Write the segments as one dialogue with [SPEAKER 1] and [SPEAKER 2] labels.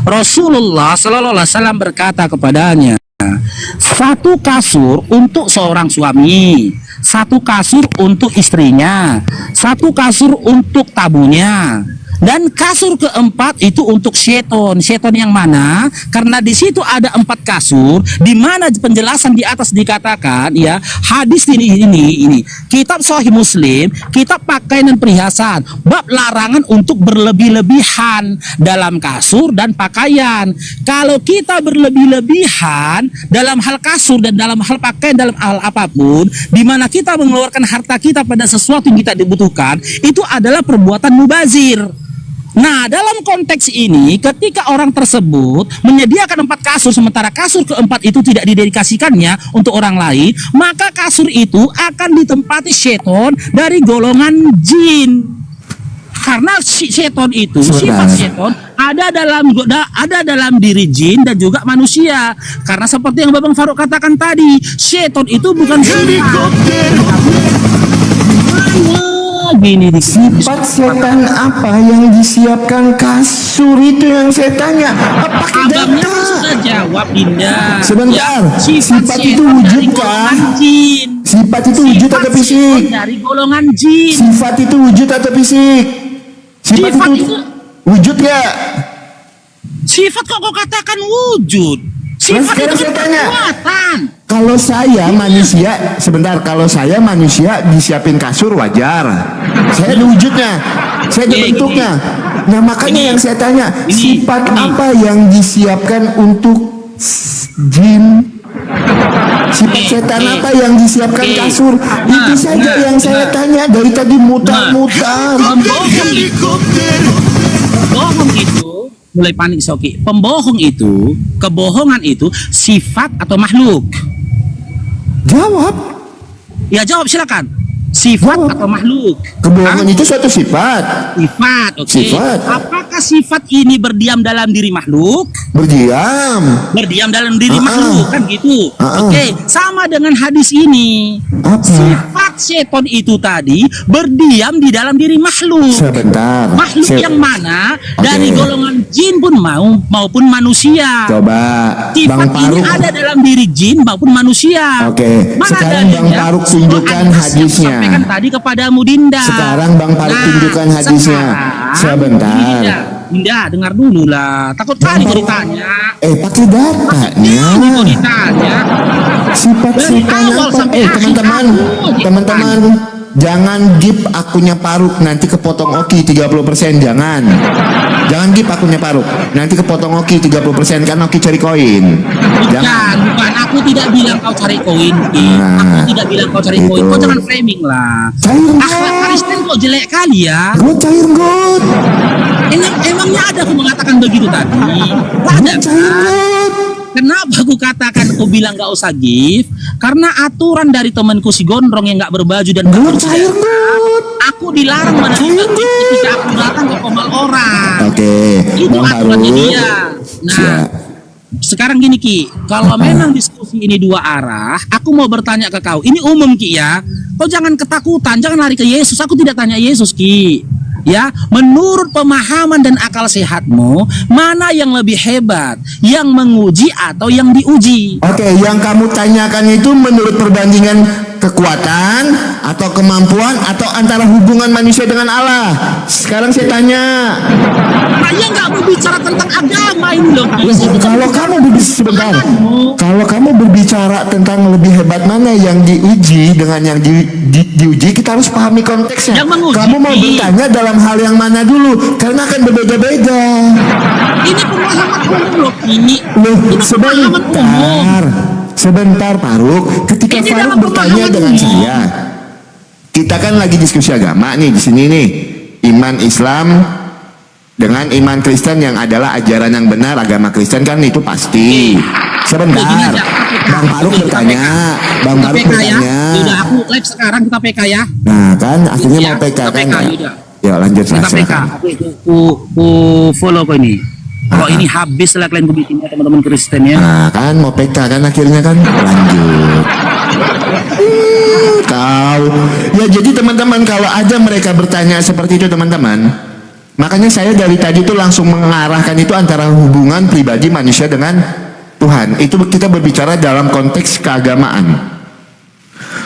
[SPEAKER 1] Rasulullah Sallallahu Alaihi Wasallam berkata kepadanya, satu kasur untuk seorang suami, satu kasur untuk istrinya, satu kasur untuk tamunya, dan kasur keempat itu untuk seton. Seton yang mana? Karena di situ ada 4 kasur, di mana penjelasan di atas dikatakan ya, hadis ini kitab Sahih Muslim, kitab pakaian dan perhiasan, bab larangan untuk berlebih-lebihan dalam kasur dan pakaian. Kalau kita berlebih-lebihan dalam hal kasur dan dalam hal pakaian, dalam hal apapun, di mana kita mengeluarkan harta kita pada sesuatu yang kita dibutuhkan, itu adalah perbuatan mubazir. Nah, dalam konteks ini, ketika orang tersebut menyediakan 4 kasur, sementara kasur keempat itu tidak didedikasikannya untuk orang lain, maka kasur itu akan ditempati seton dari golongan jin. Karena seton itu, sifat seton ada dalam diri jin dan juga manusia. Karena seperti yang Babang Farouk katakan tadi, seton itu bukan gini,
[SPEAKER 2] sifat setan apa yang disiapkan kasur itu yang saya tanya. Apakah
[SPEAKER 1] abangnya sudah jawab, Dinda.
[SPEAKER 2] Sebentar,
[SPEAKER 1] ya,
[SPEAKER 2] sifat itu wujud kan? Sifat itu wujud atau fisik?
[SPEAKER 1] Dari golongan jin.
[SPEAKER 2] Sifat itu wujud atau fisik? Sifat itu wujud gak?
[SPEAKER 1] Sifat kok katakan wujud? Sifat
[SPEAKER 2] sekarang
[SPEAKER 1] itu
[SPEAKER 2] saya tanya,
[SPEAKER 1] kekuatan.
[SPEAKER 2] kalau saya manusia, sebentar, kalau saya manusia disiapin kasur wajar. Saya ada wujudnya, saya ada bentuknya. Nah makanya yang saya tanya, sifat apa yang disiapkan untuk jin? Sifat setan apa yang disiapkan kasur? Itu saja yang saya tanya, dari tadi mutar-mutar.
[SPEAKER 1] Pembohong itu mulai panik, Soki. Pembohong itu, kebohongan itu sifat atau makhluk?
[SPEAKER 2] Jawab.
[SPEAKER 1] Ya jawab, silakan. Sifat atau makhluk?
[SPEAKER 2] Kebohongan itu suatu sifat.
[SPEAKER 1] Sifat, oke.
[SPEAKER 2] Sifat.
[SPEAKER 1] Apakah sifat ini berdiam dalam diri makhluk?
[SPEAKER 2] Berdiam.
[SPEAKER 1] Berdiam dalam diri makhluk, kan gitu. Oke, sama dengan hadis ini.
[SPEAKER 2] Apa?
[SPEAKER 1] Sifat seton itu tadi berdiam di dalam diri makhluk.
[SPEAKER 2] Sebentar.
[SPEAKER 1] Makhluk yang mana? Dari golongan jin pun maupun manusia.
[SPEAKER 2] Coba
[SPEAKER 1] Sifat
[SPEAKER 2] Bang
[SPEAKER 1] ini
[SPEAKER 2] Faruk.
[SPEAKER 1] ada dalam diri jin maupun manusia.
[SPEAKER 2] Oke,
[SPEAKER 1] Mana
[SPEAKER 2] sekarang
[SPEAKER 1] dalilnya?
[SPEAKER 2] Bang Faruk tunjukkan
[SPEAKER 1] Hadis yang
[SPEAKER 2] hadisnya.
[SPEAKER 1] sampaikan tadi kepadamu, Dinda.
[SPEAKER 2] Sekarang Bang Faruk tunjukkan hadisnya. Sebentar.
[SPEAKER 1] Dinda, dengar dulu lah. Takut kali kau ditanya.
[SPEAKER 2] Pakai datanya.
[SPEAKER 1] Kau ditanya.
[SPEAKER 2] Sifat
[SPEAKER 1] Dari
[SPEAKER 2] setan
[SPEAKER 1] awal
[SPEAKER 2] apa?
[SPEAKER 1] sampai akhir
[SPEAKER 2] Teman-teman,
[SPEAKER 1] aku,
[SPEAKER 2] teman-teman, jangan gip akunnya Faruk nanti kepotong Oki 30%, jangan. Jangan gip akunnya Faruk, nanti kepotong Oki 30% kan Oki cari koin.
[SPEAKER 1] Bukan, aku tidak bilang kau cari koin. Aku tidak bilang kau cari koin. Kau jangan framing lah. Akhlak Kristen kok jelek kali ya.
[SPEAKER 2] Gue cair got.
[SPEAKER 1] Emangnya ada aku mengatakan begitu tadi? Ada kan? Kenapa aku katakan aku bilang gak usah give? Karena aturan dari temanku si gondrong yang gak berbaju dan gak
[SPEAKER 2] cair got.
[SPEAKER 1] aku dilarang menerima gift ketika aku datang ke komal orang.
[SPEAKER 2] Oke,
[SPEAKER 1] itu
[SPEAKER 2] Bang
[SPEAKER 1] aturannya
[SPEAKER 2] Faruk.
[SPEAKER 1] dia. Nah, sekarang gini Ki, kalau memang diskusi ini 2 arah, aku mau bertanya ke kau. Ini umum Ki ya. Kau jangan ketakutan, jangan lari ke Yesus. Aku tidak tanya Yesus Ki. Ya, menurut pemahaman dan akal sehatmu, mana yang lebih hebat, yang menguji atau yang diuji?
[SPEAKER 2] Oke, yang kamu tanyakan itu menurut perbandingan kekuatan atau kemampuan atau antara hubungan manusia dengan Allah. Sekarang saya tanya.
[SPEAKER 1] Saya nggak berbicara tentang agama ini loh.
[SPEAKER 2] Kalau kamu berbicara, kalau kamu berbicara tentang lebih hebat mana yang diuji dengan yang diuji, kita harus pahami konteksnya. Kamu mau bertanya dalam hal yang mana dulu? Karena akan berbeda-beda.
[SPEAKER 1] Ini pemahaman umum loh, ini pemahaman umum.
[SPEAKER 2] Sebentar Faruk, ketika
[SPEAKER 1] Ini
[SPEAKER 2] Faruk bertanya dengan saya, kita kan lagi diskusi agama nih di sini nih, iman Islam dengan iman Kristen yang adalah ajaran yang benar, agama Kristen kan itu pasti. Sebentar, Bang Faruk bertanya, Bang Faruk bertanya.
[SPEAKER 1] Udah aku live sekarang, kita PK ya.
[SPEAKER 2] Nah kan, akhirnya mau PK kan? Ya lanjut lah.
[SPEAKER 1] Kita PK. Aku follow kau ini. Kalau ini habis lah kalian bikin teman-teman Kristen ya.
[SPEAKER 2] Nah kan mau PK kan akhirnya kan lanjut. Tahu. Ya jadi teman-teman kalau ada mereka bertanya seperti itu teman-teman, Makanya saya dari tadi tuh langsung mengarahkan itu antara hubungan pribadi manusia dengan Tuhan. Itu kita berbicara dalam konteks keagamaan.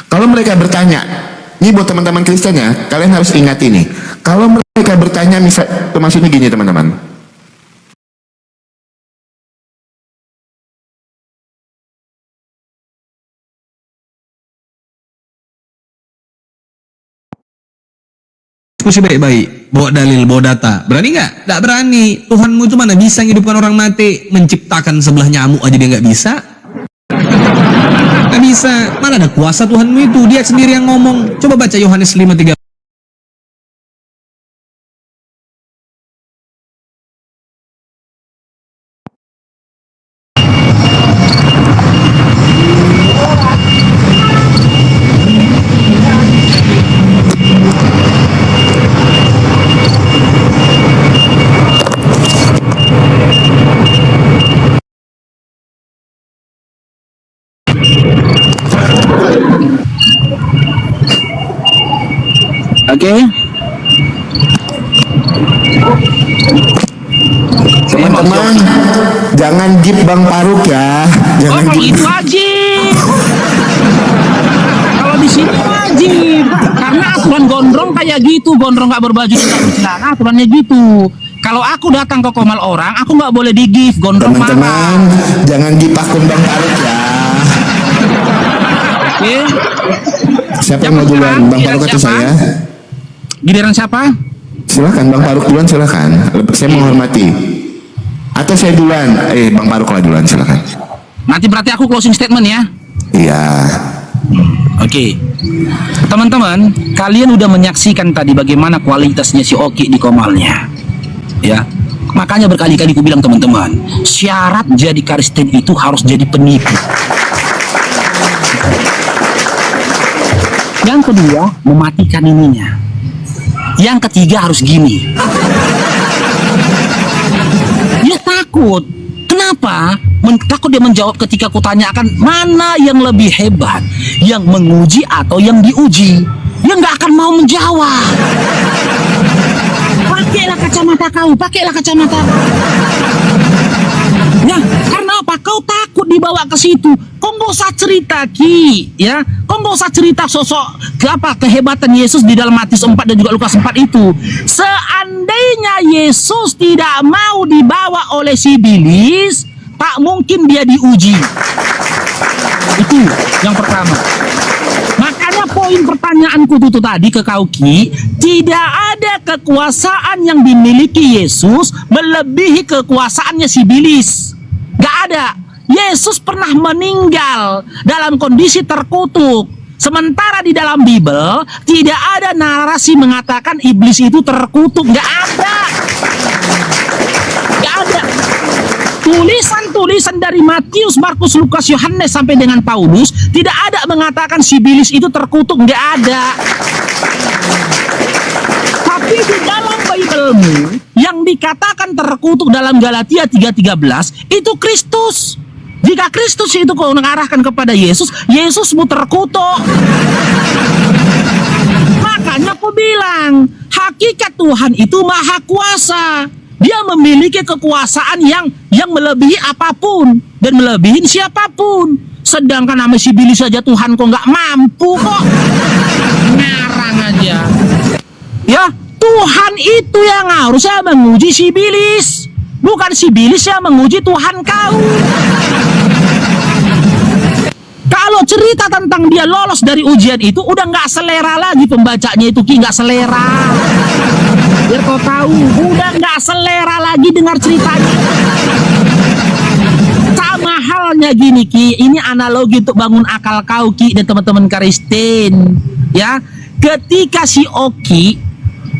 [SPEAKER 2] Kalau mereka bertanya, ini buat teman-teman Kristen ya, kalian harus ingat ini. Kalau mereka bertanya, maksudnya gini teman-teman.
[SPEAKER 3] Diskusi baik-baik, bawa dalil, bawa data. Berani nggak? Nggak berani. Tuhanmu itu mana bisa menghidupkan orang mati, menciptakan sebelah nyamuk aja dia nggak bisa. Nggak bisa. Mana ada kuasa Tuhanmu itu? Dia sendiri yang ngomong. Coba baca Yohanes 5:3.
[SPEAKER 1] Oke.
[SPEAKER 2] Teman-teman, jangan jeep Bang Faruk ya. Jangan
[SPEAKER 1] Kalau
[SPEAKER 2] jeep.
[SPEAKER 1] itu wajib. Kalau di sini wajib. Karena aturan gondrong kayak gitu, gondrong nggak berbaju tidak bercelana, aturannya gitu. Kalau aku datang ke komal orang, aku nggak boleh di gift gondrong
[SPEAKER 2] Teman-teman,
[SPEAKER 1] marah.
[SPEAKER 2] jangan jeep akun Bang Faruk ya.
[SPEAKER 1] Oke.
[SPEAKER 2] Siapa yang mau duluan? Bang Faruk atau saya?
[SPEAKER 1] Giliran siapa?
[SPEAKER 2] Silakan Bang Faruk duluan, silakan. Saya menghormati. Atau saya duluan? Bang Faruk lah duluan, silakan.
[SPEAKER 1] Nanti berarti aku closing statement ya.
[SPEAKER 2] Iya.
[SPEAKER 1] Oke. Teman-teman, kalian udah menyaksikan tadi bagaimana kualitasnya si Oki di komalnya. Ya. Makanya berkali-kali ku bilang teman-teman, syarat jadi Kristen itu harus jadi penipu. Yang kedua, mematikan ininya. Yang ketiga harus gini. Dia takut. Kenapa? Takut dia menjawab ketika kutanyakan mana yang lebih hebat, yang menguji atau yang diuji. Dia nggak akan mau menjawab. Pakailah kacamata kau, pakailah kacamata. Ya, karena apa? Kau takut dibawa ke situ. Kau nggak usah cerita Ki, ya. Kau nggak usah cerita sosok kehebatan Yesus di dalam Matius 4 dan juga Lukas 4 itu. Seandainya Yesus tidak mau dibawa oleh si iblis, tak mungkin dia diuji. Itu yang pertama. Makanya poin pertanyaanku itu tadi ke kau Ki, tidak ada kekuasaan yang dimiliki Yesus melebihi kekuasaannya si iblis. Gak ada. Yesus pernah meninggal dalam kondisi terkutuk. Sementara di dalam Bible tidak ada narasi mengatakan iblis itu terkutuk. Gak ada. Gak ada. Tulisan-tulisan dari Matius, Markus, Lukas, Yohanes sampai dengan Paulus tidak ada mengatakan si iblis itu terkutuk. Gak ada. Tapi di dalam Bible-mu yang dikatakan terkutuk dalam Galatia 3:13 itu Kristus. Jika Kristus itu kau mengarahkan kepada Yesus, Yesusmu terkutuk. Makanya aku bilang, hakikat Tuhan itu maha kuasa. Dia memiliki kekuasaan yang melebihi apapun dan melebihi siapapun. Sedangkan nama si iblis saja Tuhan kok nggak mampu kok. Ngarang aja. Ya, Tuhan itu yang harusnya menguji si iblis, bukan si iblis yang menguji Tuhan kau. Kalau cerita tentang dia lolos dari ujian itu udah nggak selera lagi pembacanya itu Ki, nggak selera. Biar kau tahu, udah nggak selera lagi dengar ceritanya. Sama halnya gini Ki, ini analogi untuk bangun akal kau Ki dan teman-teman Kristen. Ya, ketika si Oki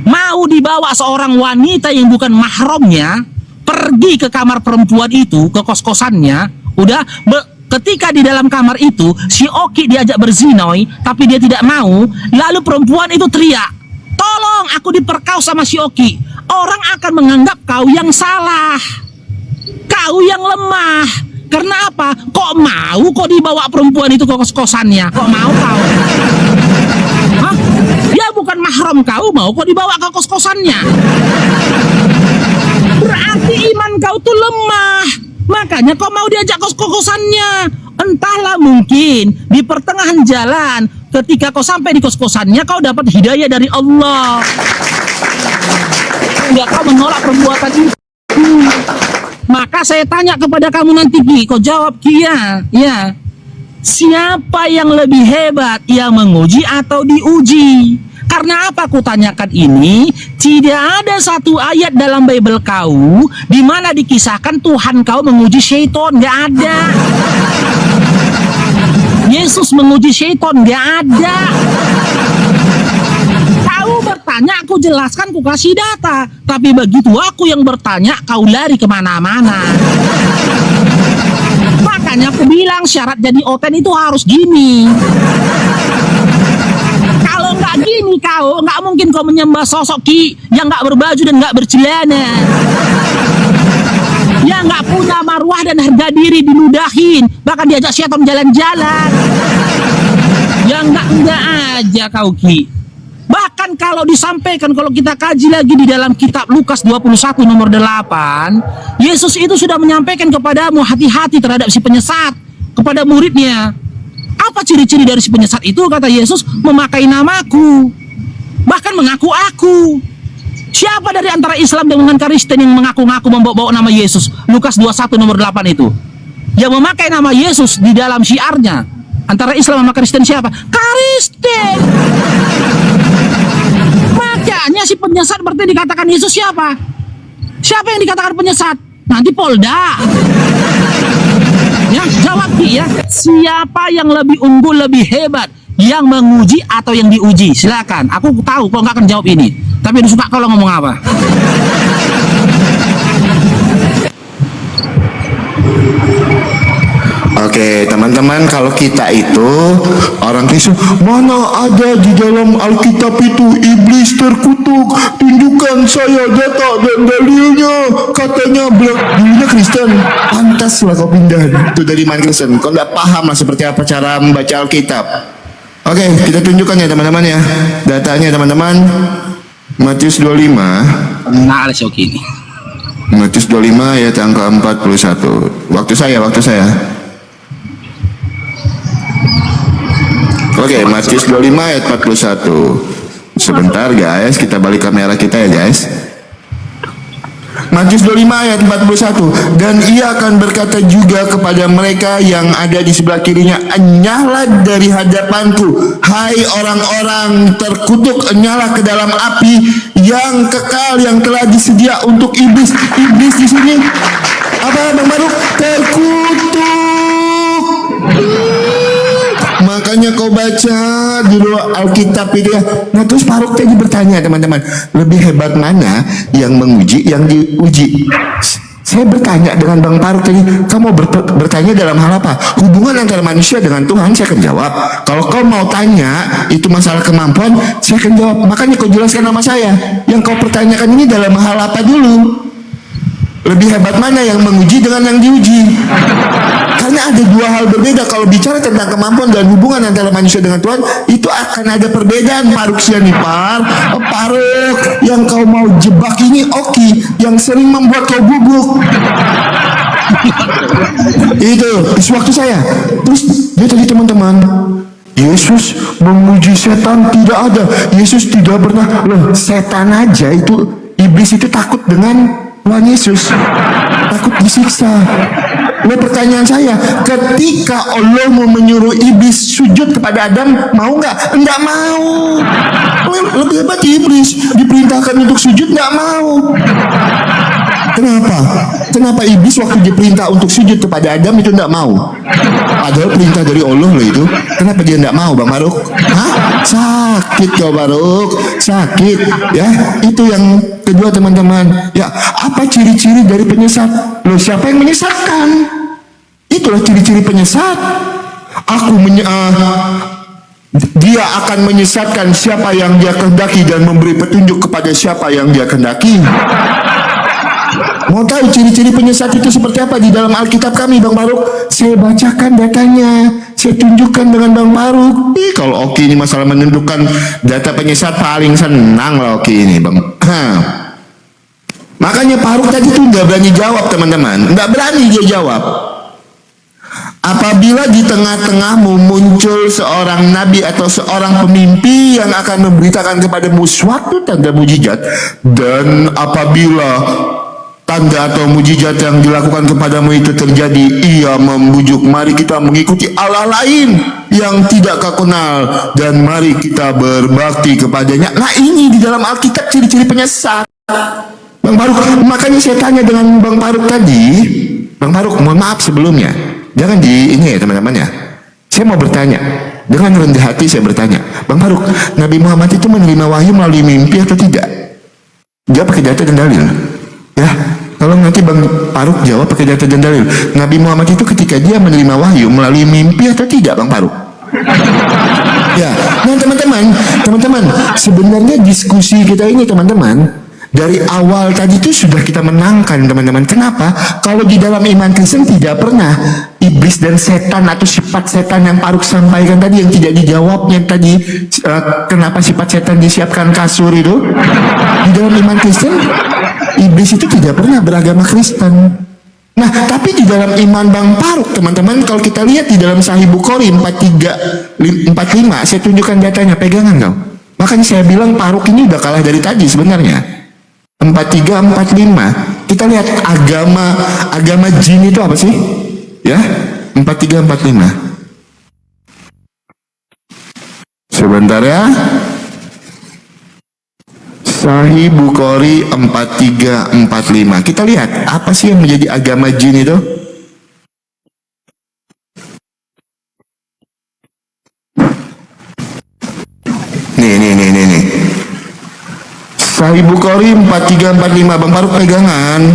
[SPEAKER 1] mau dibawa seorang wanita yang bukan mahramnya pergi ke kamar perempuan itu, ke kos-kosannya, ketika di dalam kamar itu si Oki diajak berzinoi tapi dia tidak mau, lalu perempuan itu teriak, "Tolong, aku diperkaus sama si Oki." Orang akan menganggap kau yang salah, kau yang lemah. Karena apa? Kok mau kok dibawa perempuan itu ke kos-kosannya? Kok mau kau? Hah? Dia bukan mahram kau mau kok dibawa ke kos-kosannya. Berarti iman kau tuh lemah. Makanya kau mau diajak kos-kosannya. Entahlah, mungkin di pertengahan jalan ketika kau sampai di kos-kosannya kau dapat hidayah dari Allah. Enggak, kau menolak perbuatan itu. Maka saya tanya kepada kamu nanti, Ki, kau jawab, Ki, ya. Siapa yang lebih hebat, yang menguji atau diuji? Karena apa aku tanyakan ini? Tidak ada satu ayat dalam Bible kau di mana dikisahkan Tuhan kau menguji syaitan, nggak ada. Yesus menguji syaitan, nggak ada. Kau bertanya, aku jelaskan, aku kasih data. Tapi begitu aku yang bertanya, kau lari kemana-mana. Makanya aku bilang syarat jadi oten itu harus gini. Kalau nggak gini kau, nggak mungkin kau menyembah sosok Ki yang nggak berbaju dan nggak bercelana, yang nggak punya marwah dan harga diri diludahin, bahkan diajak syaitan jalan-jalan. Yang nggak aja kau, Ki. Bahkan kalau disampaikan, kalau kita kaji lagi di dalam kitab Lukas 21 nomor 8, Yesus itu sudah menyampaikan kepadamu hati-hati terhadap si penyesat, kepada muridnya. Apa ciri-ciri dari si penyesat itu? Kata Yesus, memakai namaku, bahkan mengaku aku. Siapa dari antara Islam dengan Kristen yang mengaku-ngaku membawa nama Yesus? Lukas 21 nomor 8 itu. Yang memakai nama Yesus di dalam syiarnya. Antara Islam sama Kristen siapa? Kristen. Makanya si penyesat berarti dikatakan Yesus siapa? Siapa yang dikatakan penyesat? Nanti Polda. Ya, jawab, ya. Siapa yang lebih unggul, lebih hebat? Yang menguji atau yang diuji? Silakan. Aku tahu kalau nggak akan jawab ini. Tapi suka kalau ngomong apa?
[SPEAKER 2] Oke, teman-teman, kalau kita itu orang Kristen, mana ada di dalam Alkitab itu iblis terkutuk, tunjukkan saya data dan dalilnya, katanya dulunya Kristen, pantaslah kau pindah itu dari iman Kristen, kau nggak paham lah seperti apa cara membaca Alkitab. Oke, kita tunjukkan ya teman-teman ya, datanya teman-teman. Matius 25.
[SPEAKER 1] Nah, oke ini.
[SPEAKER 2] Matius 25 ayat angka 41. Waktu saya. Oke, Matius 25 ayat 41. Sebentar guys, kita balik kamera kita ya guys. Matius 25 ayat 41. Dan ia akan berkata juga kepada mereka yang ada di sebelah kirinya, enyahlah dari hadapanku, hai orang-orang terkutuk, enyahlah ke dalam api yang kekal yang telah disedia untuk iblis. Iblis di sini apa, Bang Baruk? Terkutuk. Makanya kau baca dulu Alkitab itu ya. Nah terus Faruk tadi bertanya teman-teman, lebih hebat mana yang menguji, yang diuji? Saya bertanya dengan Bang Faruk tadi, kamu bertanya dalam hal apa? Hubungan antara manusia dengan Tuhan, saya akan jawab. Kalau kau mau tanya itu masalah kemampuan, saya akan jawab. Makanya kau jelaskan sama saya, yang kau pertanyakan ini dalam hal apa dulu? Lebih hebat mana yang menguji dengan yang diuji? Karena ada dua hal berbeda. Kalau bicara tentang kemampuan dan hubungan antara manusia dengan Tuhan, itu akan ada perbedaan. Faruk Sianipar, Faruk yang kau mau jebak ini Oki yang sering membuat kau gugup. Itu waktu saya. Terus dia tadi teman-teman, Yesus menguji setan, tidak ada. Yesus tidak pernah. Loh, setan aja itu, iblis itu takut dengan Tuhan Yesus, takut disiksa. Nah pertanyaan saya, ketika Allah mau menyuruh iblis sujud kepada Adam, mau nggak? Nggak mau. Lebih hebat iblis, diperintahkan untuk sujud nggak mau. Kenapa? Kenapa iblis waktu diperintah untuk sujud kepada Adam itu nggak mau? Padahal perintah dari Allah loh itu. Kenapa dia nggak mau, Bang Baruk? Hah? Sakit kau Baruk, sakit ya. Itu yang kedua teman-teman. Ya, apa ciri-ciri dari penyesat? Loh, siapa yang menyesatkan? Itulah ciri-ciri penyesat. Dia akan menyesatkan siapa yang dia kehendaki dan memberi petunjuk kepada siapa yang dia kehendaki. Mau tahu ciri-ciri penyesat itu seperti apa di dalam Alkitab kami, Bang Baruk? Saya bacakan datanya, saya tunjukkan dengan Bang Baruk. Kalau Oki ini masalah menunjukkan data penyesat paling senang lah Oki ini, Bang. Makanya Faruk tadi tuh nggak berani jawab, teman-teman. Nggak berani dia jawab. Apabila di tengah-tengahmu muncul seorang nabi atau seorang pemimpi yang akan memberitakan kepadamu suatu tanda mujizat, dan apabila tanda atau mujizat yang dilakukan kepadamu itu terjadi, ia membujuk, mari kita mengikuti Allah lain yang tidak kau kenal, dan mari kita berbakti kepadanya. Nah, ini di dalam Alkitab ciri-ciri penyesat, Bang Faruk. Makanya saya tanya dengan Bang Faruk tadi, Bang Faruk, mohon maaf sebelumnya, jangan di ini ya teman-teman ya. Saya mau bertanya dengan rendah hati, saya bertanya, Bang Faruk, Nabi Muhammad itu menerima wahyu melalui mimpi atau tidak? Jawab pakai data dan dalil. Ya, tolong nanti Bang Faruk jawab pakai data dan dalil. Nabi Muhammad itu ketika dia menerima wahyu melalui mimpi atau tidak, Bang Faruk? Ya, nah teman-teman, sebenarnya diskusi kita ini, teman-teman, dari awal tadi itu sudah kita menangkan, teman-teman. Kenapa? Kalau di dalam iman Kristen tidak pernah iblis dan setan atau sifat setan yang Faruk sampaikan tadi yang tidak dijawabnya tadi, kenapa sifat setan disiapkan kasur itu? Di dalam iman Kristen, iblis itu tidak pernah beragama Kristen. Nah, tapi di dalam iman Bang Faruk, teman-teman, kalau kita lihat di dalam Sahih Bukhari 4345, saya tunjukkan datanya, pegangan kau. Makanya saya bilang Faruk ini udah kalah dari tadi sebenarnya. 4345. Kita lihat agama jin itu apa sih? Ya, 4345. Sebentar ya. Sahih Bukhari 4345. Kita lihat apa sih yang menjadi agama jin itu? Nih. Sahih Bukhari 4345, Bang Faruk pegangan.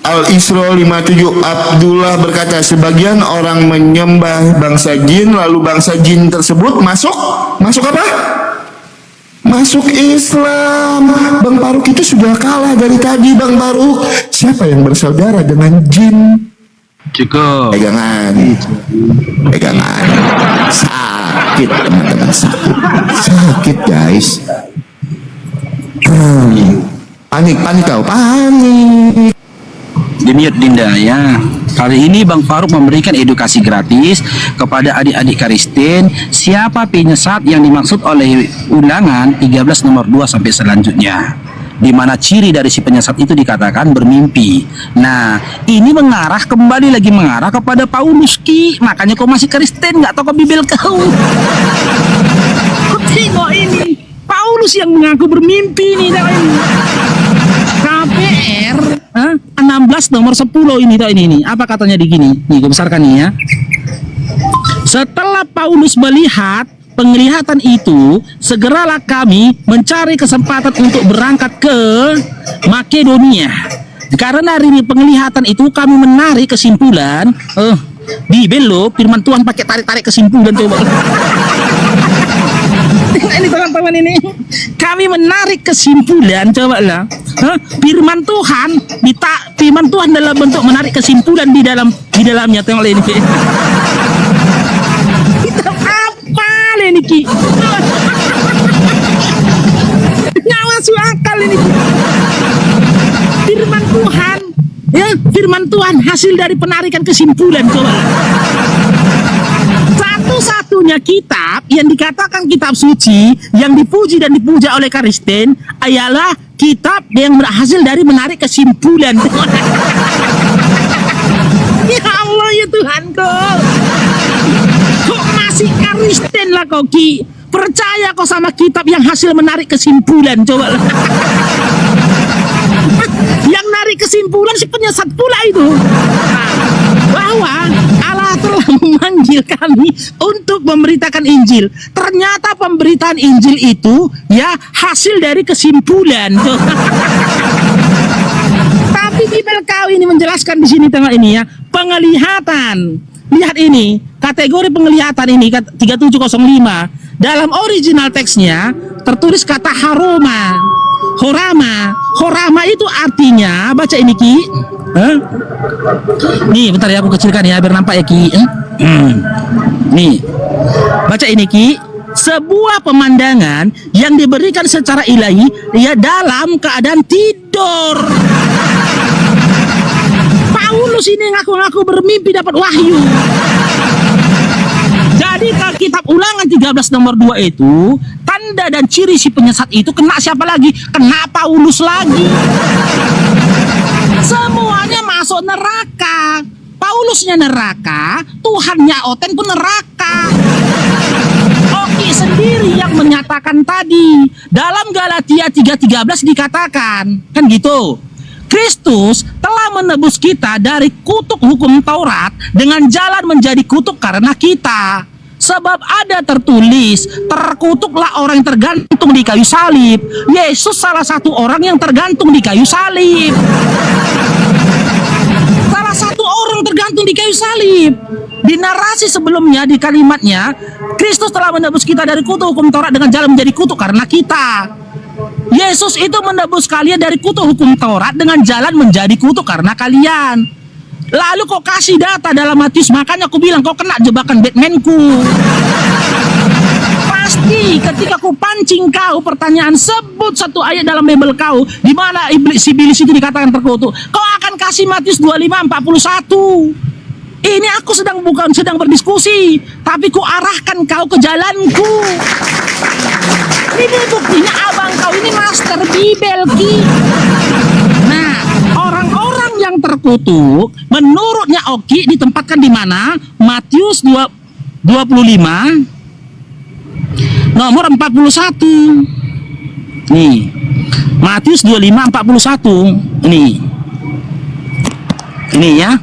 [SPEAKER 2] Al-Isra 57, Abdullah berkata, sebagian orang menyembah bangsa jin, lalu bangsa jin tersebut masuk apa? Masuk Islam. Bang Faruk itu sudah kalah dari tadi, Bang Faruk. Siapa yang bersaudara dengan jin?
[SPEAKER 1] Cukup.
[SPEAKER 2] Pegangan. Sakit, teman-teman, sakit guys. Panik.
[SPEAKER 1] Demiut Dinda ya. Kali ini Bang Faruk memberikan edukasi gratis kepada adik-adik Kristen siapa penyesat yang dimaksud oleh Ulangan 13 nomor 2 sampai selanjutnya, di mana ciri dari si penyesat itu dikatakan bermimpi. Nah, ini kembali lagi mengarah kepada Paulus Ki. Makanya kau masih Kristen, nggak tahu ke Bibel kau. Kau tengok ini, Paulus yang mengaku bermimpi nih, KPR 16 nomor 10 ini. Apa katanya di gini? Nih, gue besarkan nih ya. Setelah Paulus melihat penglihatan itu, segeralah kami mencari kesempatan untuk berangkat ke Makedonia. Karena dari penglihatan itu kami menarik kesimpulan, Bibel loh, firman Tuhan pakai tarik-tarik kesimpulan coba. Ini teman-teman ini, kami menarik kesimpulan, coba lah. Firman Tuhan dalam bentuk menarik kesimpulan di dalamnya, tengok ini. Kita apa ini Ki? Nggak masuk akal ini. Firman Tuhan, ya, firman Tuhan hasil dari penarikan kesimpulan, coba. Satu-satunya kitab yang dikatakan kitab suci yang dipuji dan dipuja oleh Kristen ialah kitab yang berhasil dari menarik kesimpulan. Ya Allah ya Tuhanku, kok masih Kristen lah kau Ki? Percaya kau sama kitab yang hasil menarik kesimpulan, coba lah. Yang narik kesimpulan si penyesat pula itu, bahwa Allah telah memanggil kami untuk memberitakan Injil. Ternyata pemberitaan Injil itu ya hasil dari kesimpulan. Tapi Bibel kau ini menjelaskan di sini tengah ini ya, penglihatan. Lihat ini, kategori penglihatan ini 3705. Dalam original teksnya tertulis kata haroma, horama. Horama itu artinya, baca ini Ki. Nih, bentar ya, aku kecilkan ya biar nampak ya Ki. Nih, baca ini Ki. Sebuah pemandangan yang diberikan secara ilahi ya dalam keadaan tidur. Paulus ini ngaku-ngaku bermimpi dapat wahyu. Jadi kalau kitab Ulangan 13 nomor 2 itu, tanda dan ciri si penyesat itu kena siapa lagi? Kena Paulus lagi. Semuanya masuk neraka. Paulusnya neraka, Tuhannya Oten pun neraka. Oki sendiri yang menyatakan tadi. Dalam Galatia 3:13 dikatakan, kan gitu. Kristus telah menebus kita dari kutuk hukum Taurat dengan jalan menjadi kutuk karena kita. Sebab ada tertulis, terkutuklah orang yang tergantung di kayu salib. Yesus salah satu orang yang tergantung di kayu salib. Salah satu orang tergantung di kayu salib. Di narasi sebelumnya, di kalimatnya, Kristus telah menebus kita dari kutuk hukum Taurat dengan jalan menjadi kutuk karena kita. Yesus itu menebus kalian dari kutuk hukum Taurat dengan jalan menjadi kutuk karena kalian. Lalu kau kasih data dalam Matius, makanya aku bilang kau kena jebakan Batmanku. Pasti ketika ku pancing kau pertanyaan, sebut satu ayat dalam Bible kau di mana si iblis itu dikatakan terkutuk, kau akan kasih Matius 25:41. Ini aku bukan sedang berdiskusi, tapi ku arahkan kau ke jalanku. Ini buktinya abang kau ini master Bible Ki. Nah, orang-orang yang terkutuk menurutnya Oki ditempatkan di mana? Matius 25 nomor 41. Nih. Matius 25:41. Ini ya.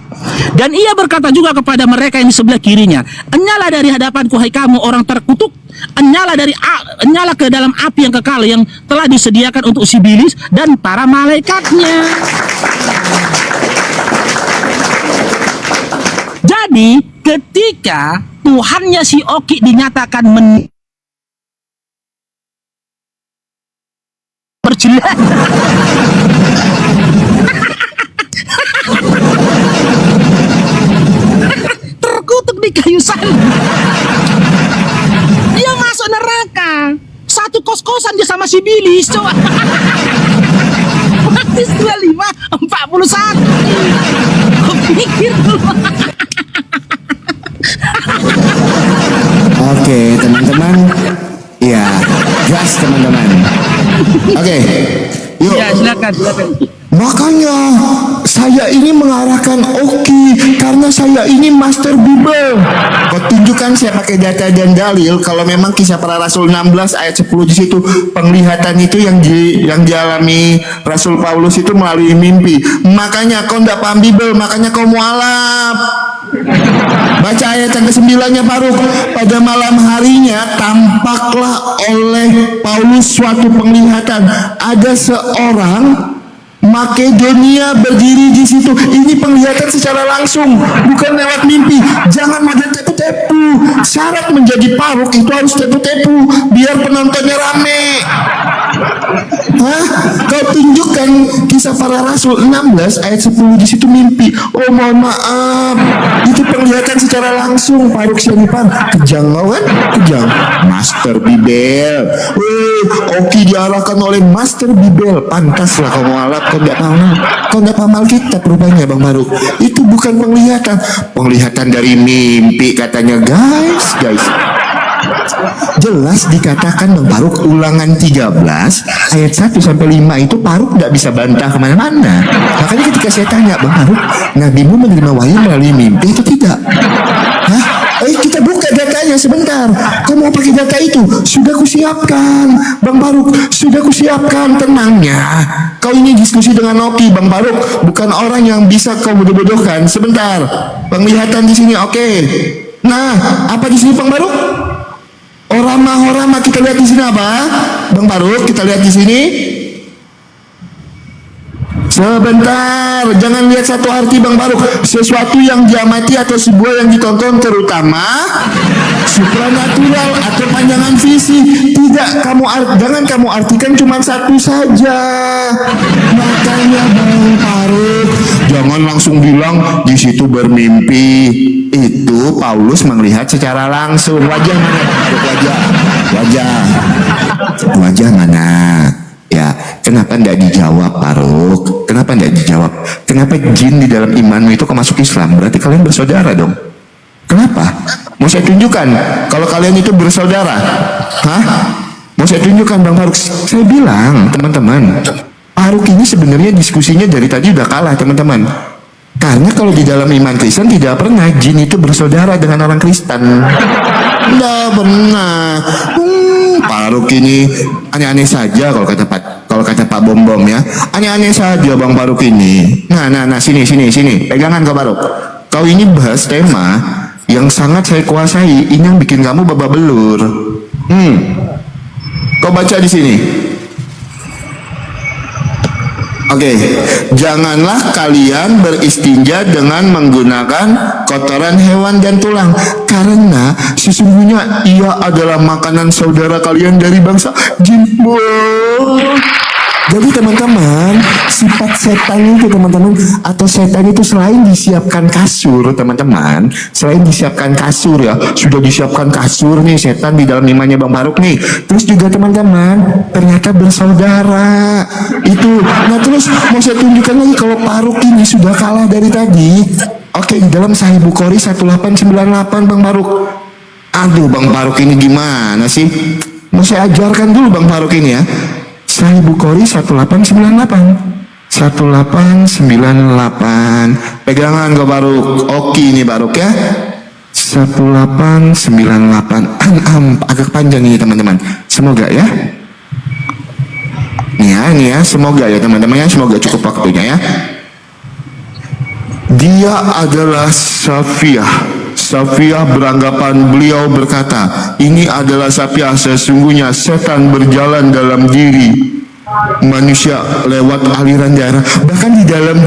[SPEAKER 1] Dan ia berkata juga kepada mereka yang di sebelah kirinya, "Enyalah dari hadapanku hai kamu orang terkutuk, enyalah ke dalam api yang kekal yang telah disediakan untuk si iblis dan para malaikatnya." Jadi ketika Tuhannya si Oki dinyatakan berjelas terkutuk di kayu salib, dia masuk neraka. Satu kos-kosan dia sama si Bilis, coba. Matius 25:41. Kau pikir dulu.
[SPEAKER 2] Oke, teman-teman. Ya, gas teman-teman. Oke, yuk.
[SPEAKER 1] Ya, silakan.
[SPEAKER 2] Makanya saya ini mengarahkan Oki karena saya ini master Bible. Kau tunjukkan saya pakai data dan dalil kalau memang Kisah Para Rasul 16 ayat 10 di situ penglihatan itu yang dialami Rasul Paulus itu melalui mimpi. Makanya kau tidak paham Bible, makanya kau mualaf. Baca ayat yang ke-9-nya Faruk. Pada malam harinya tampaklah oleh Paulus suatu penglihatan. Ada seorang Makedonia berdiri di situ. Ini penglihatan secara langsung, bukan lewat mimpi. Jangan ada tepu-tepu. Syarat menjadi Faruk itu harus tepu-tepu biar penontonnya rame. Hah? Kau tunjukkan Kisah Para Rasul 16 ayat 10 di situ mimpi. Oh mohon maaf, itu penglihatan secara langsung. Faruk Syarifan kejang kau kan? Kejang. Master Bible. Oki diarahkan oleh Master Bible. Pantaslah kau mualaf. Kau tidak paham Alkitab rupanya Bang Faruk. Itu bukan penglihatan. Penglihatan dari mimpi katanya guys. Jelas dikatakan Bang Faruk Ulangan 13 ayat 1-5 itu Faruk tidak bisa bantah kemana-mana. Makanya ketika saya tanya Bang Faruk, nabimu menerima wahyu melalui mimpi itu tidak? Hah? Kita buka datanya sebentar. Kau mau pakai data itu? Sudah kusiapkan Bang Faruk, sudah kusiapkan. Tenangnya, kau ini diskusi dengan Oki Bang Faruk, bukan orang yang bisa kau bodoh-bodohkan. Sebentar, penglihatan di sini oke. Nah, apa di sini Bang Faruk? Orama kita lihat di sini apa? Bang Faruk, kita lihat di sini. Sebentar, jangan lihat satu arti Bang Baruk. Sesuatu yang diamati atau sebuah yang ditonton, terutama supranatural atau pandangan visi. Tidak jangan kamu artikan cuma satu saja. Makanya Bang Baruk, jangan langsung bilang di situ bermimpi. Itu Paulus melihat secara langsung. Wajah mana Bang Baruk? Wajah mana? Ya, kenapa tidak dijawab, Baruk? Kenapa tidak dijawab? Kenapa jin di dalam imanmu itu masuk Islam? Berarti kalian bersaudara dong. Kenapa? Mau saya tunjukkan kalau kalian itu bersaudara? Hah? Mau saya tunjukkan Bang Baruk? Saya bilang, teman-teman, Baruk ini sebenarnya diskusinya dari tadi udah kalah, teman-teman. Karena kalau di dalam iman Kristen tidak pernah jin itu bersaudara dengan orang Kristen. Tidak pernah. Baruk ini aneh-aneh saja kalau kata Pak Bom ya. Aneh-aneh saja Bang Baruk ini. Nah, sini. Pegangan kau Baruk. Kau ini bahas tema yang sangat saya kuasai. Ini yang bikin kamu babak belur. Kau baca di sini. Oke, janganlah kalian beristinja dengan menggunakan kotoran hewan dan tulang, karena sesungguhnya ia adalah makanan saudara kalian dari bangsa jin. Jadi teman-teman, sifat setan itu teman-teman, atau setan itu selain disiapkan kasur teman-teman, selain disiapkan kasur ya, sudah disiapkan kasur nih setan di dalam imannya Bang Baruk nih. Terus juga teman-teman, ternyata bersaudara itu. Nah terus mau saya tunjukkan lagi kalau Baruk ini sudah kalah dari tadi. Oke, di dalam Sahih Bukhari 1898 Bang Baruk. Aduh Bang Baruk ini gimana sih? Mau saya ajarkan dulu Bang Baruk ini ya. Sahih Bukhari 1898. Pegangan ke Baruk. Oke ini Baruk ya. 1898. Agak panjang ini teman-teman. Semoga ya. Nih ya, semoga ya teman-teman ya, semoga cukup waktunya ya. Dia adalah Safiyah beranggapan beliau berkata, ini adalah Safiyah, sesungguhnya setan berjalan dalam diri manusia lewat aliran darah. Bahkan di dalam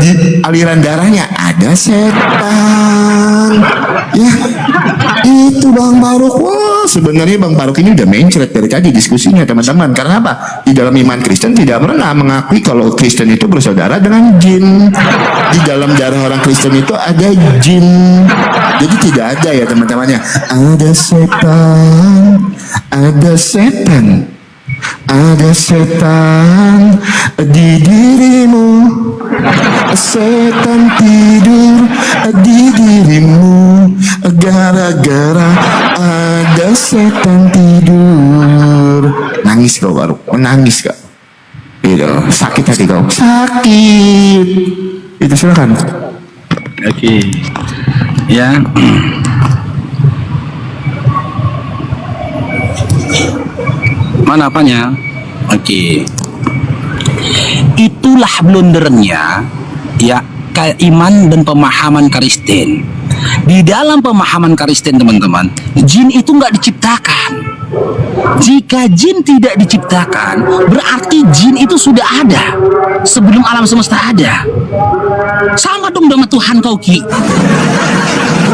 [SPEAKER 2] aliran darahnya ada setan. Ya, itu Bang Baruk. Wah, sebenarnya Bang Baruk ini udah mencret dari tadi diskusinya teman-teman. Karena apa? Di dalam iman Kristen tidak pernah mengakui kalau Kristen itu bersaudara dengan jin. Di dalam darah orang Kristen itu ada jin. Jadi tidak ada ya teman-temannya. Ada setan di dirimu. Setan tidur di dirimu gara-gara ada setan tidur. Nangis kau Baruk, menangis kak. Itu sakit hati kau. Sakit. Itu silakan.
[SPEAKER 1] Oke. Ya. Mana apanya? Oke. Itulah blundernya ya iman dan pemahaman Kristen. Di dalam pemahaman Kristen teman-teman, jin itu nggak diciptakan. Jika jin tidak diciptakan, berarti jin itu sudah ada sebelum alam semesta ada. Sama dong dengan Tuhan kau Ki.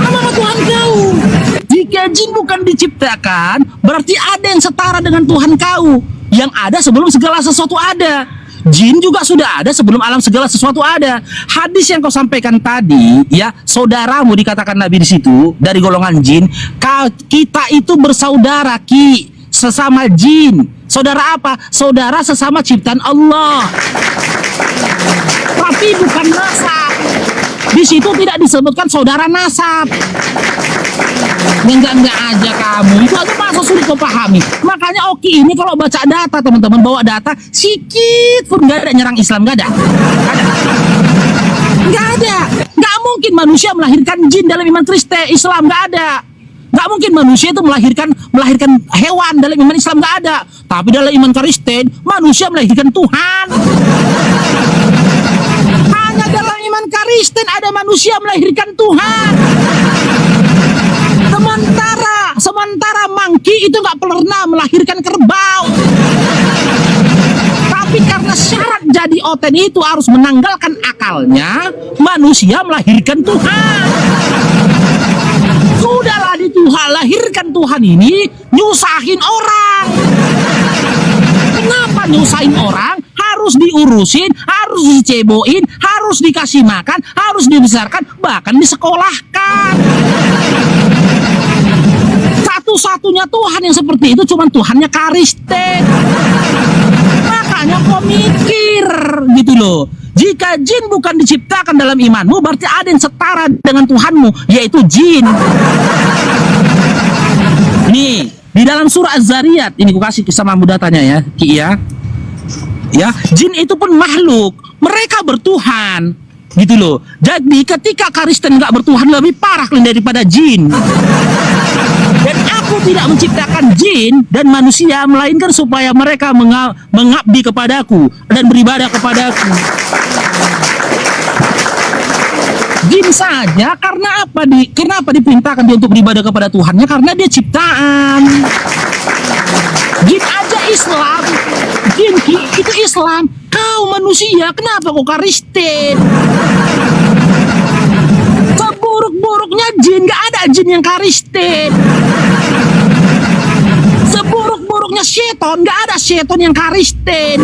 [SPEAKER 1] Sama Tuhan kau. Jika jin bukan diciptakan, berarti ada yang setara dengan Tuhan kau, yang ada sebelum segala sesuatu ada. Jin juga sudah ada sebelum alam segala sesuatu ada. Hadis yang kau sampaikan tadi, ya, saudaramu dikatakan Nabi di situ dari golongan jin. Kita itu bersaudara Ki, sesama jin. Saudara apa? Saudara sesama ciptaan Allah. Tapi bukan nasab. Di situ tidak disebutkan saudara nasab. Enggak aja kamu. Itu aja masa sulit kau pahami. Makanya Oki ini kalau baca data teman-teman, bawa data sikit pun nggak ada nyerang Islam, nggak ada. Nggak mungkin manusia melahirkan jin dalam iman Kristen Islam, nggak ada. Nggak mungkin manusia itu melahirkan hewan dalam iman Islam, nggak ada. Tapi dalam iman Kristen manusia melahirkan Tuhan. Hanya dalam iman Kristen ada manusia melahirkan Tuhan. Sementara mangki itu nggak pernah melahirkan kerbau. Tapi Tapi karena syarat jadi oten itu harus menanggalkan akalnya, manusia melahirkan Tuhan. Sudahlah di Tuhan, lahirkan Tuhan ini nyusahin orang. Kenapa nyusahin orang? Harus diurusin, harus diceboin, harus dikasih makan, harus dibesarkan, bahkan disekolahkan. Satu-satunya Tuhan yang seperti itu cuma Tuhannya Kristen. Makanya kau mikir gitu loh. Jika jin bukan diciptakan dalam imanmu, berarti ada yang setara dengan Tuhanmu, yaitu jin. Nih, di dalam surah Az-Zariyat, ini aku kasih sama datanya ya, Ki ya. Ya, jin itu pun makhluk, mereka bertuhan, gitu loh. Jadi ketika Kristen nggak bertuhan lebih parah daripada jin. Dan aku tidak menciptakan jin dan manusia, melainkan supaya mereka mengabdi kepadaku dan beribadah kepadaku. Jin saja, karena apa? Kenapa diperintahkan dia untuk beribadah kepada Tuhannya? Karena dia ciptaan. Jin aja Islam, jin itu Islam. Kau manusia, kenapa kau Kristen? Seburuk-buruknya jin, gak ada jin yang Kristen. Seburuk-buruknya seton, gak ada seton yang Kristen.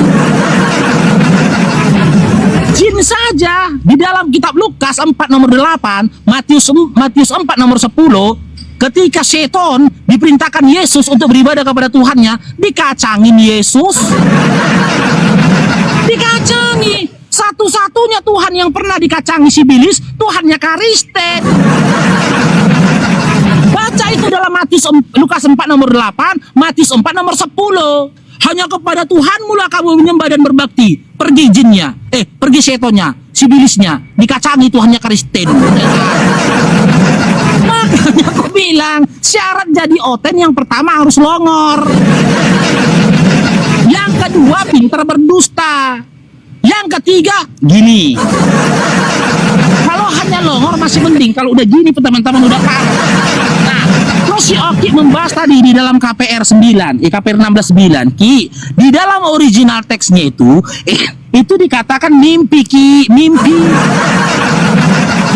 [SPEAKER 1] Jin saja di dalam kitab Lukas 4 nomor 8, Matius 4 nomor 10, ketika seton diperintahkan Yesus untuk beribadah kepada Tuhannya, dikacangin Yesus. Dikacangi. Satu-satunya Tuhan yang pernah dikacangi si iblis, Tuhannya Kristen. Baca itu dalam Lukas 4 nomor 8, Matius 4 nomor 10. Hanya kepada Tuhanmu lah kamu menyembah dan berbakti. Pergi jinnya, pergi setonnya, si iblisnya, dikacangi Tuhannya Kristen. Makanya aku bilang, syarat jadi oten yang pertama harus longor. Yang kedua, pintar berdusta. Yang ketiga, gini. Kalau hanya longor masih mending, kalau udah gini teman-teman udah parah. Nah, terus si Oki membahas tadi di dalam KPR 9, KPR 16:9, Ki, di dalam original teksnya itu dikatakan mimpi, Ki, mimpi.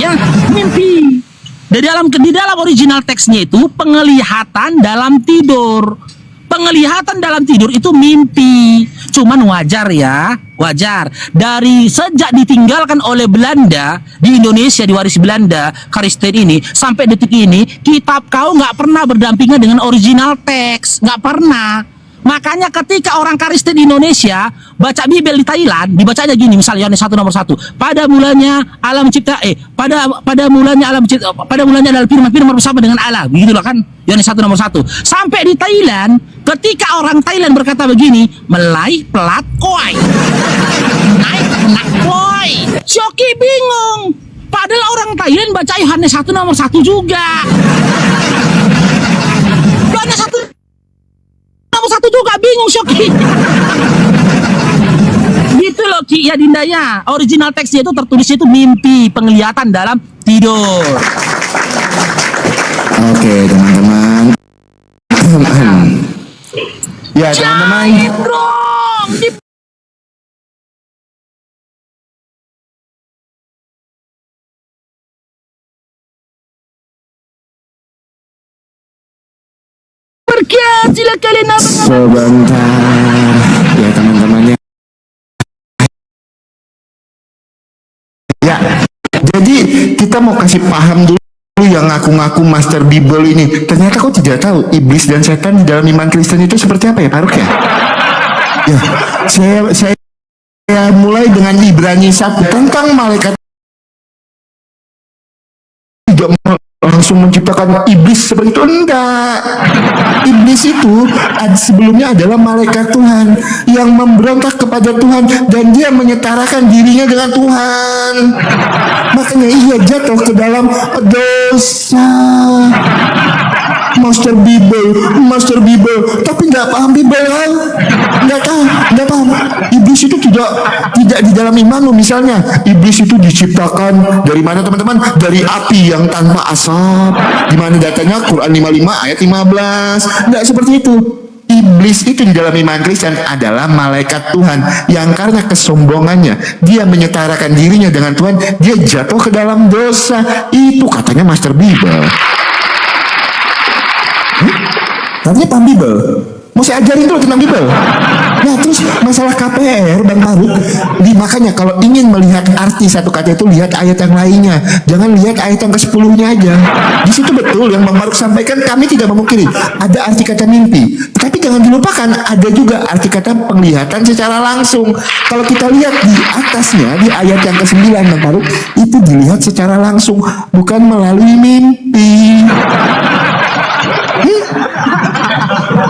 [SPEAKER 1] Ya, mimpi. Di dalam original teksnya itu penglihatan dalam tidur. Penglihatan dalam tidur itu mimpi. Cuman wajar ya, wajar. Dari sejak ditinggalkan oleh Belanda di Indonesia, diwarisi Belanda, Kristen ini, sampai detik ini, kitab kau nggak pernah berdampingan dengan original teks, nggak pernah. Makanya ketika orang Kristen di Indonesia baca Bible di Thailand, dibacanya gini, misalnya Yohanes 1 nomor 1. Pada mulanya Allah mencipta pada mulanya adalah firman bersama dengan Allah. Begitulah kan Yohanes 1 nomor 1. Sampai di Thailand, ketika orang Thailand berkata begini, melai pelat koi. Naik penak koi. Shoki bingung. Padahal orang Thailand baca Yohanes 1 nomor 1 juga. Yohanes 1 nomor 1 juga bingung Shoki. Gitu loh Ki ya Dinda ya. Original teksnya itu tertulisnya itu mimpi, penglihatan dalam tidur.
[SPEAKER 2] Oke teman-teman. Ya teman-teman.
[SPEAKER 1] Sila kalian
[SPEAKER 2] Sebentar. Ya teman-teman ya. Ya. Jadi kita mau kasih paham dulu yang ngaku-ngaku master Bible ini. Ternyata kau tidak tahu iblis dan setan di dalam iman Kristen itu seperti apa ya, Pak Ruk ya? Ya, saya mulai dengan Ibrani 1 tentang malaikat tidak langsung menciptakan iblis seperti itu, enggak. Iblis itu sebelumnya adalah malaikat Tuhan yang memberontak kepada Tuhan dan dia menyetarakan dirinya dengan Tuhan. Makanya ia jatuh ke dalam dosa. Master Bible, tapi nggak paham Bible, nggak paham. Iblis itu tidak di dalam iman lo. Misalnya, iblis itu diciptakan dari mana teman-teman? Dari api yang tanpa asap. Di mana datanya Quran 55 ayat 15. Nggak seperti itu. iblis itu di dalam iman Kristen adalah malaikat Tuhan yang karena kesombongannya dia menyetarakan dirinya dengan Tuhan, dia jatuh ke dalam dosa. Itu katanya Master Bible. Katanya paham Bible. Mau saya ajarin dulu tentang Bible. Nah terus masalah KPR Bang Faruk, makanya kalau ingin melihat arti satu kata itu lihat ayat yang lainnya, jangan lihat ayat yang ke-10-nya aja. Di situ betul yang Bang Faruk sampaikan, kami tidak memungkiri ada arti kata mimpi, tapi jangan dilupakan ada juga arti kata penglihatan secara langsung. Kalau kita lihat di atasnya di ayat yang ke-9 Bang Faruk, itu dilihat secara langsung bukan melalui mimpi.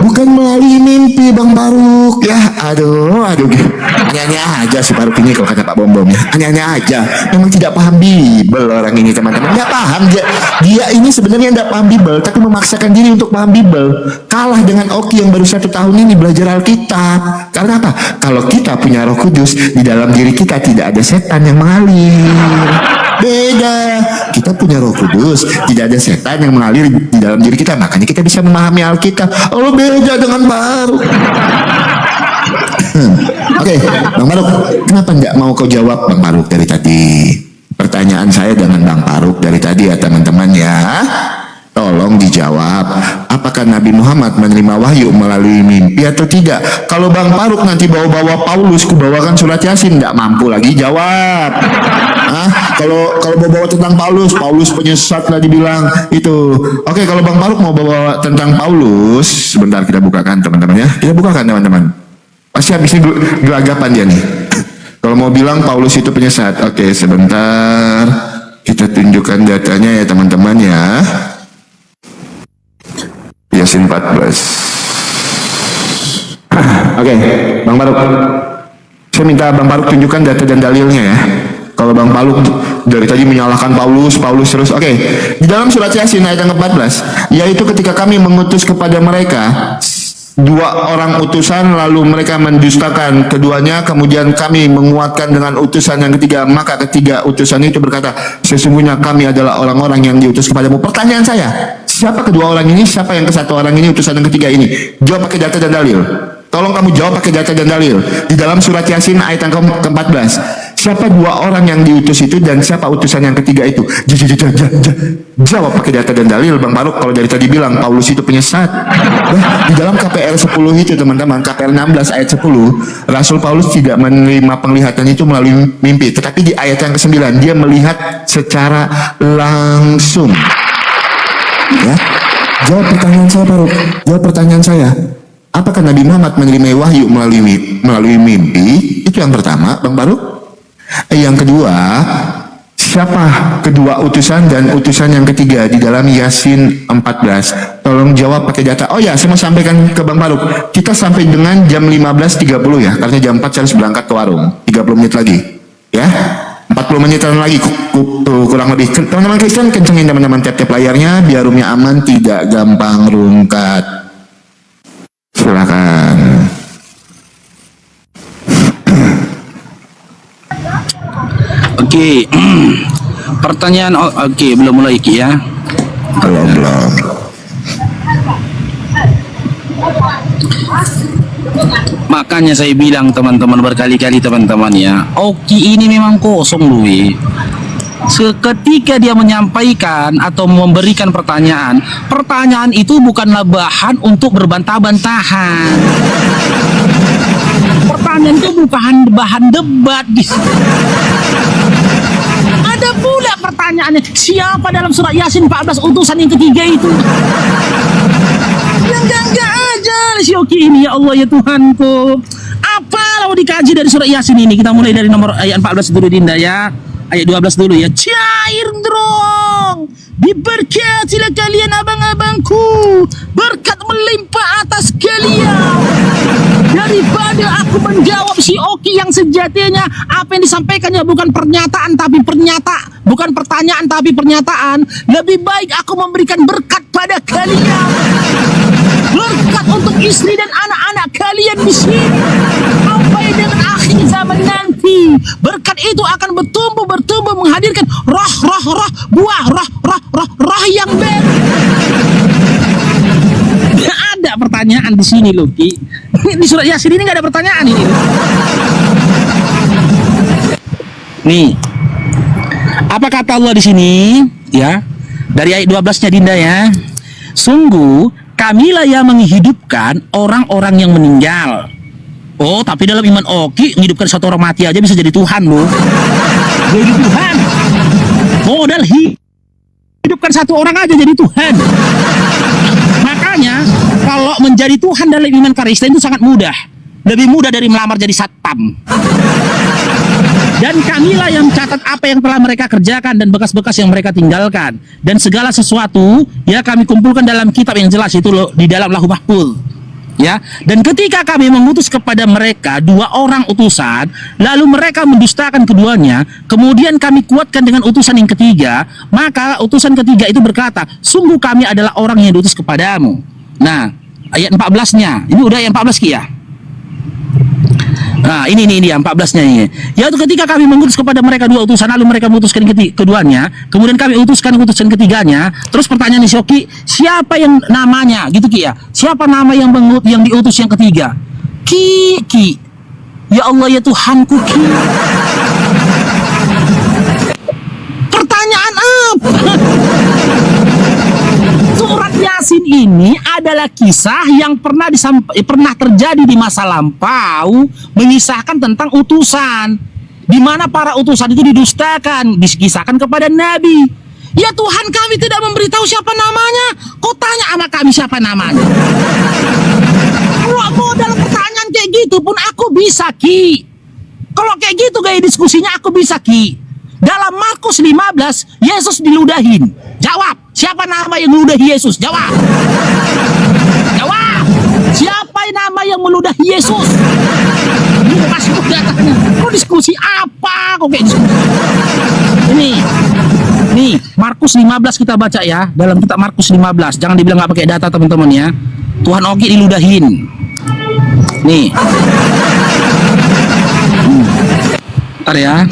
[SPEAKER 2] Bukan melalui mimpi Bang Faruk ya. Aduh aneh-aneh aja si Faruk ini kalau kata Pak Bom Bom ya, aneh-aneh aja. Memang tidak paham Bible orang ini teman-teman, nggak paham dia ini sebenarnya nggak paham Bible tapi memaksakan diri untuk paham Bible. Kalah dengan Oki yang baru 1 tahun ini belajar Alkitab. Karena apa? Kalau kita punya Roh Kudus, di dalam diri kita tidak ada setan yang mengalir. Beda, kita punya Roh Kudus, tidak ada setan yang mengalir di dalam diri kita, makanya kita bisa memahami Alkitab. Oh beda dengan Faruk. Oke, Bang Faruk, kenapa nggak mau kau jawab Bang Faruk dari tadi? Pertanyaan saya dengan Bang Faruk dari tadi ya teman-teman ya. Tolong dijawab, apakah Nabi Muhammad menerima wahyu melalui mimpi atau tidak? Kalau Bang Faruk nanti bawa-bawa Paulus, kubawakan surat Yasin, tidak mampu lagi jawab. Kalau bawa tentang Paulus penyesat lah dibilang itu. Oke, kalau Bang Faruk mau bawa tentang Paulus, sebentar kita bukakan teman-teman ya. Kita bukakan teman-teman. Pasti habis ini gelagapan dia nih. Kalau mau bilang Paulus itu penyesat, oke sebentar. Kita tunjukkan datanya ya teman-teman ya. Yasin 14. Oke, Bang Faruk. Saya minta Bang Faruk tunjukkan data dan dalilnya ya. Kalau Bang Faruk dari tadi menyalahkan Paulus terus. Oke, di dalam surat Yasin ayat yang ke-14, yaitu ketika kami mengutus kepada mereka 2 orang utusan, lalu mereka mendustakan keduanya, kemudian kami menguatkan dengan utusan yang ketiga, maka ketiga utusan itu berkata, sesungguhnya kami adalah orang-orang yang diutus kepadamu. Pertanyaan saya, siapa kedua orang ini? Siapa yang ke-1 orang ini, utusan yang ketiga ini? Jawab pakai data dan dalil. Tolong kamu jawab pakai data dan dalil. Di dalam surat Yasin ayat yang ke-14, siapa 2 orang yang diutus itu dan siapa utusan yang ketiga itu? Jawab pakai data dan dalil Bang Faruk. Kalau dari tadi bilang Paulus itu penyesat. Di dalam KPR 10 itu teman-teman, KPR 16 ayat 10, Rasul Paulus tidak menerima penglihatan itu melalui mimpi, tetapi di ayat yang ke-9 dia melihat secara langsung. Ya. Jawab pertanyaan saya Faruk. Jawab pertanyaan saya. Apakah Nabi Muhammad menerima wahyu melalui mimpi? Itu yang pertama, Bang Faruk. Yang kedua, siapa kedua utusan dan utusan yang ketiga di dalam Yasin 14? Tolong jawab pakai data. Oh ya, saya mau sampaikan ke Bang Faruk. Kita sampai dengan jam 15.30 ya, karena jam 4 saya harus berangkat ke warung. 30 menit lagi. Ya. 40 menitan lagi tuh kurang lebih. Teman-teman Kristen kencengin teman-teman tap-tap layarnya biar roomnya aman, tidak gampang rungkat. Silakan.
[SPEAKER 1] Oke. Pertanyaan oke, belum mulai Ki ya.
[SPEAKER 2] Belum.
[SPEAKER 1] Makanya saya bilang teman-teman berkali-kali teman-teman ya, Oki ini memang kosong Lui. Seketika dia menyampaikan atau memberikan pertanyaan itu bukanlah bahan untuk berbantah-bantahan. Pertanyaan itu bukan bahan debat. Ada pula pertanyaannya, siapa dalam surat Yasin 14 utusan yang ketiga itu? Yang enggak aja si Oki ini, ya Allah ya Tuhanku. Apa kalau dikaji dari surat Yasin ini? Kita mulai dari nomor ayat 14 dulu Dinda ya. Ayat 12 dulu ya. Cair dong. Diberkatilah kalian abang-abangku. Berkat melimpah atas kalian. Daripada aku menjawab si Oki yang sejatinya apa yang disampaikannya bukan pernyataan tapi bukan pertanyaan tapi pernyataan. Lebih baik aku memberikan berkat pada kalian. Berkat untuk istri dan anak-anak kalian di sini. Sampai dengan akhir zaman nanti. Berkat itu akan bertumbuh menghadirkan buah roh yang baru. Ada pertanyaan pertanyaan di sini loh, Ki. Di surat Yasin ini nggak ada pertanyaan ini. Nih, apa kata Allah di sini? Ya, dari ayat 12-nya Dinda ya. Sungguh kamilah yang menghidupkan orang-orang yang meninggal. Oh, tapi dalam iman Oki, menghidupkan satu orang mati aja bisa jadi Tuhan loh. Jadi Tuhan. Modal hidupkan satu orang aja jadi Tuhan. Makanya kalau menjadi Tuhan dalam iman Kristen itu sangat mudah. Lebih mudah dari melamar jadi satpam. Dan kamilah yang mencatat apa yang telah mereka kerjakan dan bekas-bekas yang mereka tinggalkan. Dan segala sesuatu ya kami kumpulkan dalam kitab yang jelas itu loh, di dalam Lauhul Mahfuz. Ya, dan ketika kami mengutus kepada mereka 2 orang utusan, lalu mereka mendustakan keduanya, kemudian kami kuatkan dengan utusan yang ketiga, maka utusan ketiga itu berkata, sungguh kami adalah orang yang diutus kepadamu. Nah, ayat 14-nya, ini udah ayat 14 Ki ya. Nah, ini dia 14-nya ini. Yaitu ketika kami mengutus kepada mereka 2 utusan, lalu mereka memutuskan keduanya, kemudian kami utuskan utusan ketiganya. Terus pertanyaan Shoki, siapa yang namanya? Gitu Ki ya. Siapa nama yang diutus yang ketiga? Ki. Ya Allah ya Tuhanku Ki. Pertanyaan apa? Surat Yasin ini adalah kisah yang pernah terjadi di masa lampau, mengisahkan tentang utusan, di mana para utusan itu didustakan, dikisahkan kepada Nabi. Ya Tuhan, kami tidak memberitahu siapa namanya. Kau tanya sama kami siapa namanya. Kalau modal pertanyaan kayak gitu pun aku bisa Ki. Kalau kayak gitu gaya diskusinya aku bisa Ki. Dalam Markus 15, Yesus diludahin. Jawab, siapa nama yang meludahi Yesus? Jawab. Jawab. Siapa nama yang meludahi Yesus? Ini masih datanya. Kok diskusi apa? Kok kayak diskusi? Nih, Markus 15 kita baca ya. Dalam kitab Markus 15. Jangan dibilang nggak pakai data teman-teman ya. Tuhan Oki diludahin. Nih. Bentar ya.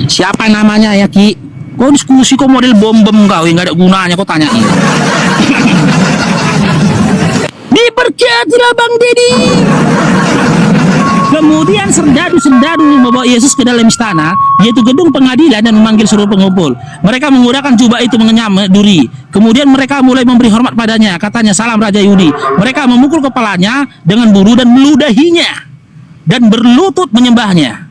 [SPEAKER 1] Siapa namanya ya Ki? Kok diskusi kok model bom-bom kau yang gak ada gunanya kau tanyain. Diberkatilah Bang Dedi. Kemudian serdadu-serdadu membawa Yesus ke dalam istana, yaitu gedung pengadilan, dan memanggil seluruh pengumpul. Mereka menggunakan jubah itu mengenyam duri. Kemudian mereka mulai memberi hormat padanya. Katanya, salam Raja Yahudi. Mereka memukul kepalanya dengan bulu dan meludahinya dan berlutut menyembahnya.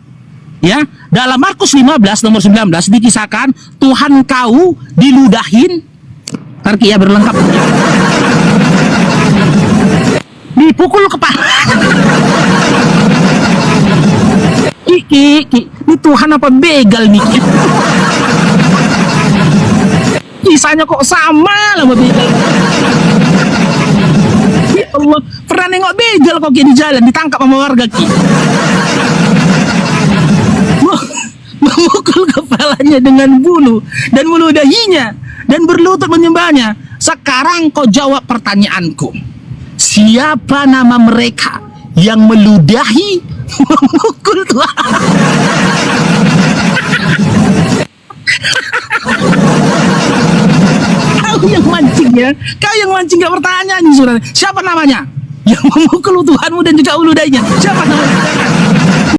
[SPEAKER 1] Ya, dalam Markus 15 nomor 19 dikisahkan Tuhan kau diludahin. Tarki ya berlengkap. Dipukul kepala. Ki, ini Tuhan apa begal nih? Kisahnya kok sama lah sama begal. Ya Allah, pernah nengok begal kok di jalan ditangkap sama warga Ki. Memukul kepalanya dengan bulu dan meludahinya dan berlutut menyembahnya. Sekarang kau jawab pertanyaanku. Siapa nama mereka yang meludahi, memukul Tuhan? Kau yang mancing ya. Kau yang mancing gak pertanyaan nih Saudara. Siapa namanya yang memukul Tuhanmu dan juga meludahinya? Siapa namanya?